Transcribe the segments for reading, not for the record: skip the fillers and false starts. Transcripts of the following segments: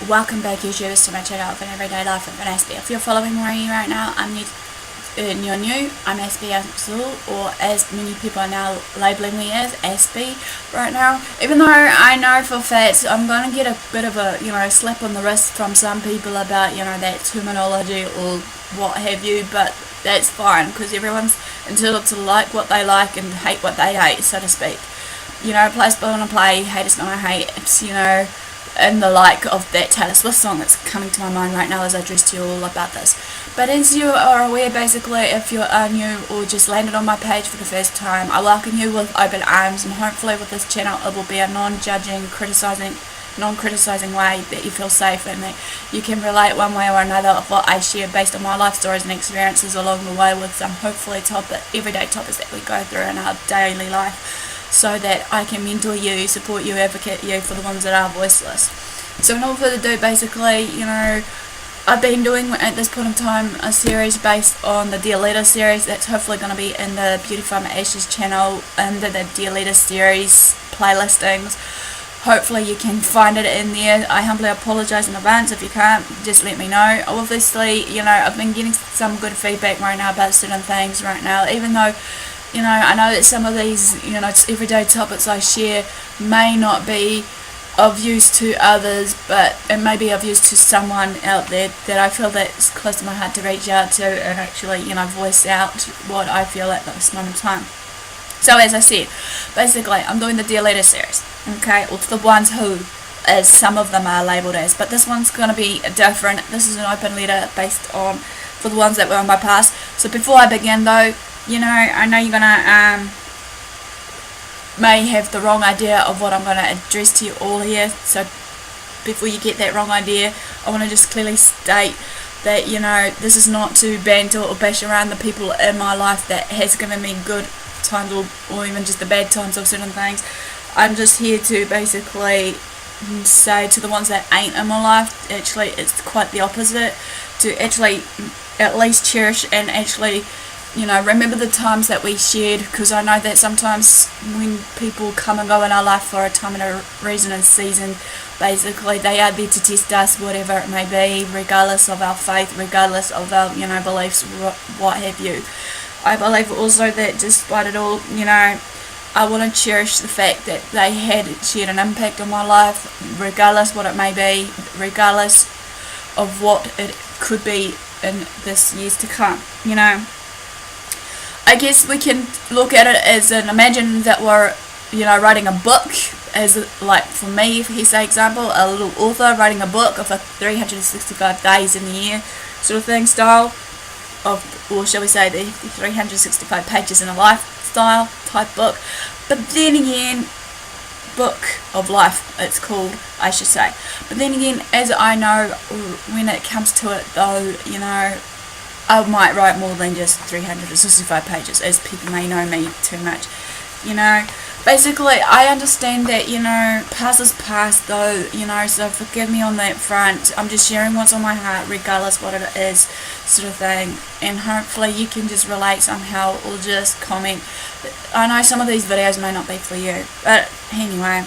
Welcome back, YouTubers, to my channel of an everyday life of an Aspie. If you're following me right now, you're new. I'm AspieAnswersAll, or as many people are now labelling me as Aspie right now. Even though I know for fact I'm going to get a bit of a slap on the wrist from some people about that terminology or what have you, but that's fine because everyone's entitled to like what they like and hate what they hate, so to speak. Play's gonna play, haters gonna hate. It's and the like of that Taylor Swift song that's coming to my mind right now as I address to you all about this. But as you are aware, basically, if you are new or just landed on my page for the first time, I welcome you with open arms, and hopefully with this channel it will be a non-judging, non-criticising way that you feel safe and that you can relate one way or another of what I share based on my life stories and experiences along the way, with some hopefully everyday topics that we go through in our daily life, so that I can mentor you, support you, advocate you for the ones that are voiceless. So without further ado, basically, I've been doing at this point in time a series based on the Dear Leader series that's hopefully going to be in the Beauty From Ashes channel under the Dear Leader series playlistings. Hopefully you can find it in there. I humbly apologise in advance. If you can't, just let me know. Obviously, I've been getting some good feedback right now about certain things right now, even though I know that some of these, everyday topics I share may not be of use to others, but it may be of use to someone out there that I feel that's close to my heart to reach out to and actually, voice out what I feel at this moment in time. So as I said, basically, I'm doing the Dear Leader series, okay, or the ones who, as some of them are labelled as, but this one's going to be different. This is an open letter based on, for the ones that were in my past. So before I begin though, I know you're gonna may have the wrong idea of what I'm gonna address to you all here. So before you get that wrong idea, I want to just clearly state that this is not to banter or bash around the people in my life that has given me good times or even just the bad times of certain things. I'm just here to basically say to the ones that ain't in my life, actually it's quite the opposite, to actually at least cherish and actually remember the times that we shared, because I know that sometimes when people come and go in our life for a time and a reason and season, basically they are there to test us, whatever it may be, regardless of our faith, regardless of our beliefs, what have you. I believe also that despite it all, I want to cherish the fact that they had shared an impact on my life, regardless what it may be, regardless of what it could be in this years to come. I guess we can look at it as imagine that we're writing a book, as like for me, for his example, a little author writing a book of 365 days in the year sort of thing style of, or shall we say the 365 pages in a lifestyle type book. But then again, book of life it's called, I should say. But then again, as I know, when it comes to it though, I might write more than just 365 pages, as people may know me too much. Basically, I understand that, past is past though, so forgive me on that front. I'm just sharing what's on my heart, regardless what it is, sort of thing. And hopefully you can just relate somehow, or just comment. I know some of these videos may not be for you, but anyway.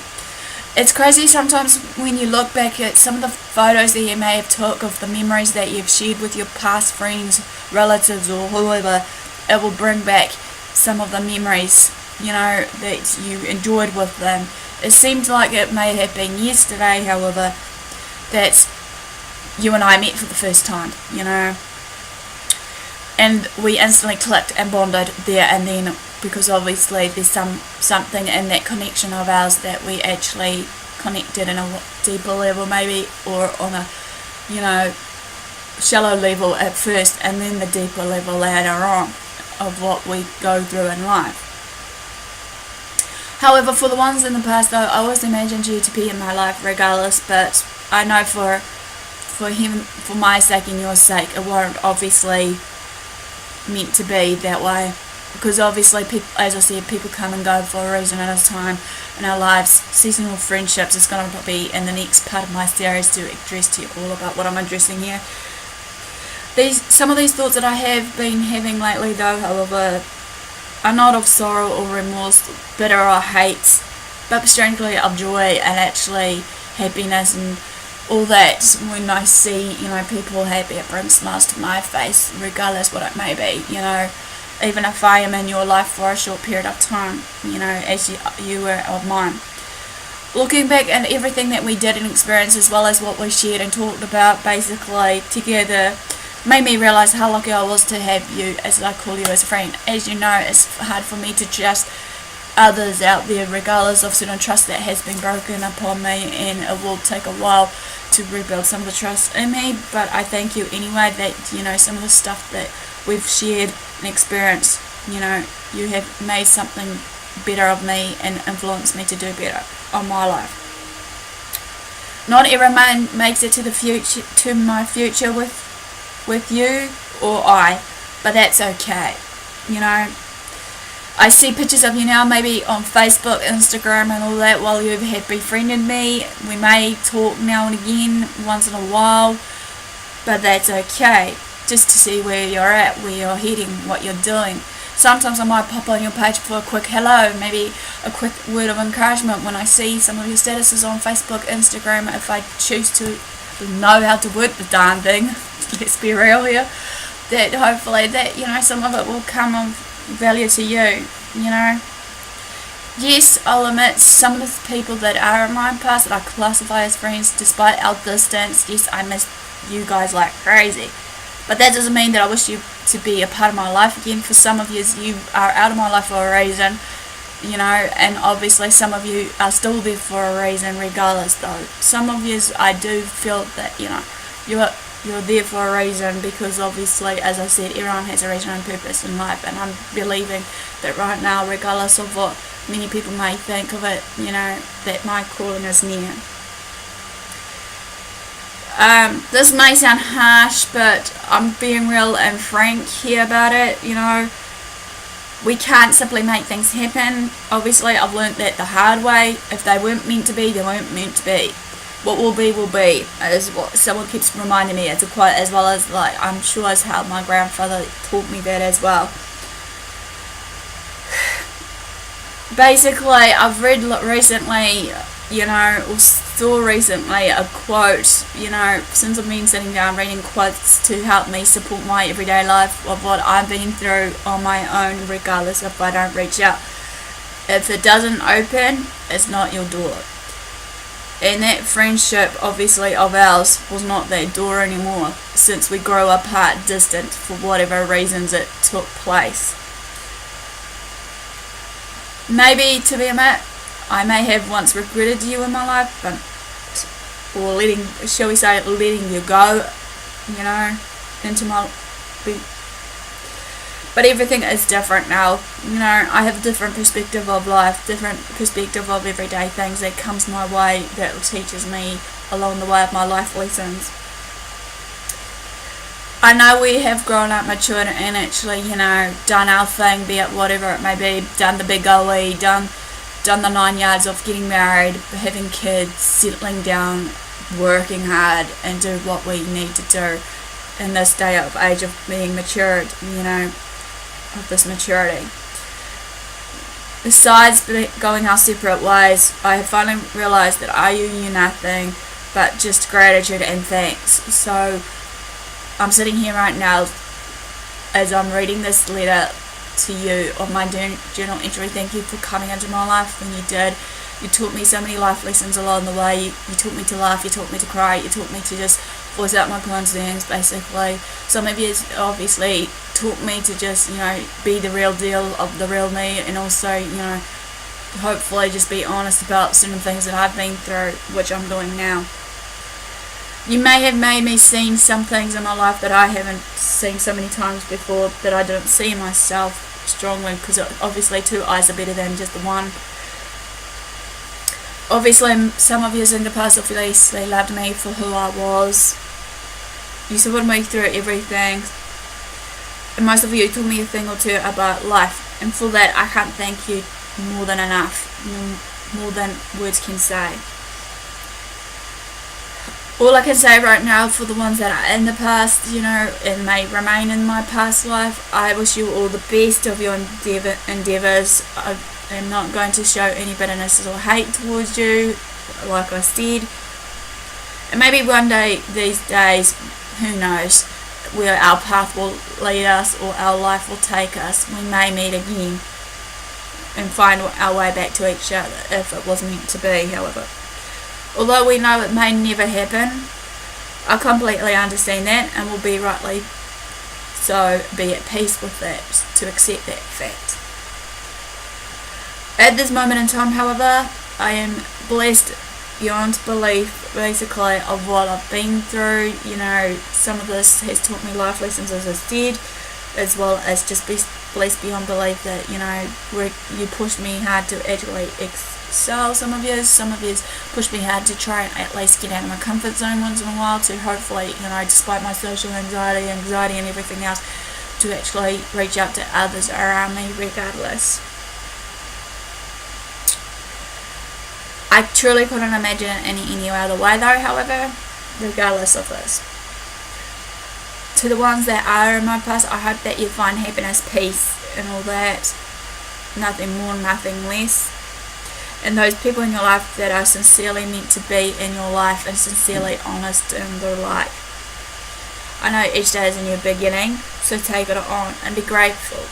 It's crazy sometimes when you look back at some of the photos that you may have took of the memories that you've shared with your past friends, relatives, or whoever. It will bring back some of the memories, that you enjoyed with them. It seems like it may have been yesterday, however, that you and I met for the first time, and we instantly clicked and bonded there and then, because obviously there's something in that connection of ours that we actually connected in a deeper level maybe, or on a shallow level at first, and then the deeper level later on of what we go through in life. However, for the ones in the past though, I always imagined you to be in my life regardless, but I know for my sake and your sake, it weren't obviously meant to be that way, because obviously people, as I said, people come and go for a reason at a time in our lives. Seasonal friendships is going to be in the next part of my series to address to you all about what I'm addressing here. Some of these thoughts that I have been having lately though, however, are not of sorrow or remorse, bitter or hate, but strangely of joy and actually happiness and all that. When I see, people happy, it brings smiles to my face, regardless what it may be, even if I am in your life for a short period of time, as you were of mine. Looking back at everything that we did and experienced, as well as what we shared and talked about basically together, made me realise how lucky I was to have you, as I call you, as a friend. As you know, it's hard for me to trust others out there, regardless of certain trust that has been broken upon me, and it will take a while to rebuild some of the trust in me. But I thank you anyway that, some of the stuff that we've shared and experienced, you have made something better of me and influenced me to do better on my life. Not everyone makes it to my future with you or I, but that's okay. I see pictures of you now, maybe on Facebook, Instagram and all that, while you have befriended me. We may talk now and again, once in a while, but that's okay, just to see where you're at, where you're heading, what you're doing. Sometimes I might pop on your page for a quick hello, maybe a quick word of encouragement when I see some of your statuses on Facebook, Instagram, if I choose to know how to work the darn thing. Let's be real here. That hopefully that, some of it will come of value to you, Yes, I'll admit some of the people that are in my past that I classify as friends, despite our distance, yes, I miss you guys like crazy. But that doesn't mean that I wish you to be a part of my life again. For some of you are out of my life for a reason, and obviously some of you are still there for a reason regardless though. Some of you, I do feel that, you're there for a reason, because obviously, as I said, everyone has a reason and purpose in life, and I'm believing that right now, regardless of what many people may think of it, that my calling is near. This may sound harsh, but I'm being real and frank here about it. We can't simply make things happen. Obviously, I've learnt that the hard way. If they weren't meant to be, they weren't meant to be. What will be, is what someone keeps reminding me. It's a quote, as well as, I'm sure as how my grandfather taught me that as well. Basically, I've read recently, or saw recently a quote, since I've been sitting down reading quotes to help me support my everyday life of what I've been through on my own, regardless if I don't reach out. If it doesn't open, it's not your door. And that friendship, obviously, of ours was not that door anymore, since we grew apart, distant, for whatever reasons it took place. Maybe, to be admit, I may have once regretted you in my life, or letting you go, into my... But everything is different now. I have a different perspective of life, different perspective of everyday things that comes my way, that teaches me along the way of my life lessons. I know we have grown up, matured, and actually, done our thing, be it whatever it may be, done the big OE, done the 9 yards of getting married, having kids, settling down, working hard, and do what we need to do in this day of age of being matured, of this maturity. Besides going our separate ways, I have finally realised that I owe you nothing but just gratitude and thanks. So I'm sitting here right now as I'm reading this letter to you of my journal entry. Thank you for coming into my life when you did. You taught me so many life lessons along the way. You taught me to laugh, you taught me to cry, you taught me to just voice out my concerns, basically. Some of you obviously taught me to just, be the real deal of the real me, and also, hopefully just be honest about certain things that I've been through, which I'm doing now. You may have made me see some things in my life that I haven't seen so many times before, that I didn't see in myself strongly, because obviously 2 eyes are better than just the one. Obviously, some of you in the past obviously loved me for who I was. You supported me through everything. And most of you told me a thing or two about life. And for that, I can't thank you more than enough. More than words can say. All I can say right now, for the ones that are in the past, and may remain in my past life, I wish you all the best of your endeavours. I'm not going to show any bitterness or hate towards you, like I said. And maybe one day, these days, who knows, where our path will lead us or our life will take us, we may meet again and find our way back to each other if it was meant to be, however. Although we know it may never happen, I completely understand that and will be rightly so be at peace with that, to accept that fact. At this moment in time, however, I am blessed beyond belief, basically, of what I've been through. You know, some of this has taught me life lessons, as I said, as well as just be blessed beyond belief that, you know, where you pushed me hard to actually excel. Some of you pushed me hard to try and at least get out of my comfort zone once in a while, to hopefully, you know, despite my social anxiety and everything else, to actually reach out to others around me regardless. I truly couldn't imagine it any other way though, however, regardless of this. To the ones that are in my past, I hope that you find happiness, peace and all that. Nothing more, nothing less. And those people in your life that are sincerely meant to be in your life and sincerely honest in their life. I know each day is a new beginning, so take it on and be grateful.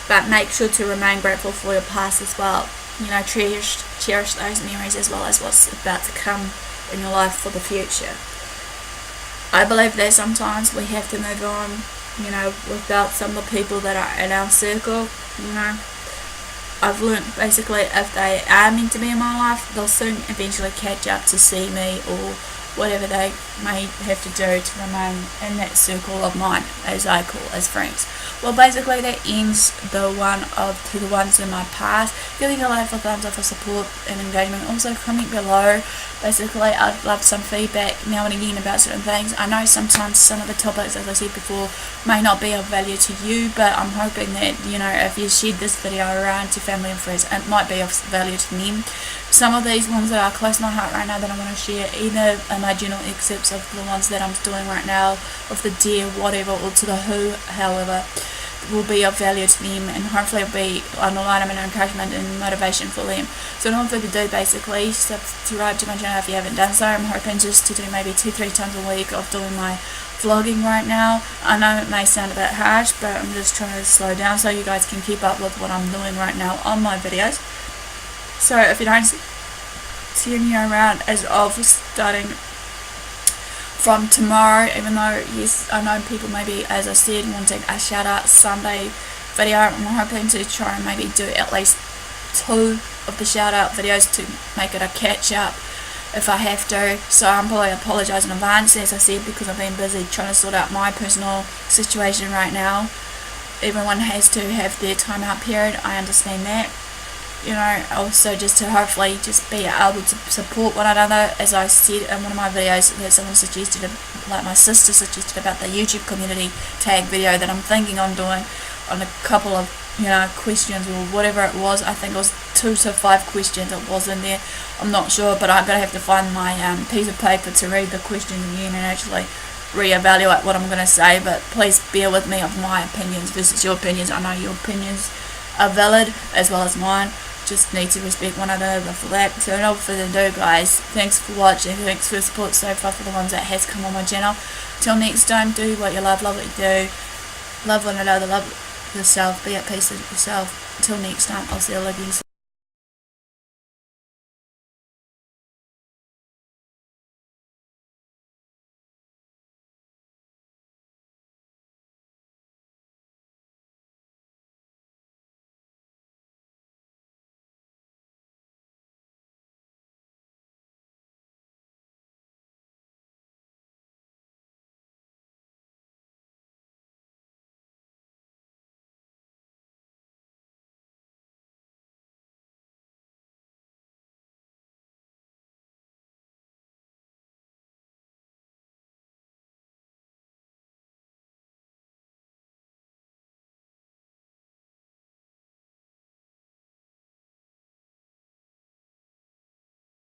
But make sure to remain grateful for your past as well. You know, cherish those memories as well as what's about to come in your life for the future. I believe that sometimes we have to move on, you know, without some of the people that are in our circle. You know, I've learnt basically if they are meant to be in my life, they'll soon eventually catch up to see me or whatever they may have to do to remain in that circle of mine, as I call as friends. Well, basically that ends to the ones in my past. Giving a like, a thumbs up for support and engagement. Also comment below. Basically, I'd love some feedback now and again about certain things. I know sometimes some of the topics, as I said before, may not be of value to you, but I'm hoping that, you know, if you shared this video around to family and friends, it might be of value to them. Some of these ones that are close to my heart right now that I want to share, either in my general excerpts of the ones that I'm doing right now, of the dear, whatever, or to the who, however, will be of value to them, and hopefully it'll be an alignment and encouragement and motivation for them. So no further ado, basically subscribe to my channel if you haven't done so. I'm hoping just to do maybe 2-3 times a week of doing my vlogging right now. I know it may sound a bit harsh, but I'm just trying to slow down so you guys can keep up with what I'm doing right now on my videos. So if you don't see me around as of starting from tomorrow, even though yes, I know people maybe, as I said, wanting a shout out Sunday video, I'm hoping to try and maybe do at least 2 of the shout out videos to make it a catch up if I have to. So I'm probably apologise in advance, as I said, because I've been busy trying to sort out my personal situation right now. Everyone has to have their time out period, I understand that. You know, also just to hopefully just be able to support one another, as I said in one of my videos that someone suggested, like my sister suggested, about the YouTube community tag video that I'm thinking on doing on a couple of, you know, questions or whatever it was. I think it was 2 to 5 questions it was in there. I'm not sure, but I'm going to have to find my piece of paper to read the questions again and actually reevaluate what I'm going to say. But please bear with me of my opinions versus your opinions. I know your opinions are valid as well as mine. Just need to respect one another for that. So no further ado, guys, thanks for watching, thanks for the support so far for the ones that has come on my channel. Till next time, do what you love what you do, love one another, love yourself, be at peace with yourself. Until next time, I'll see you again soon.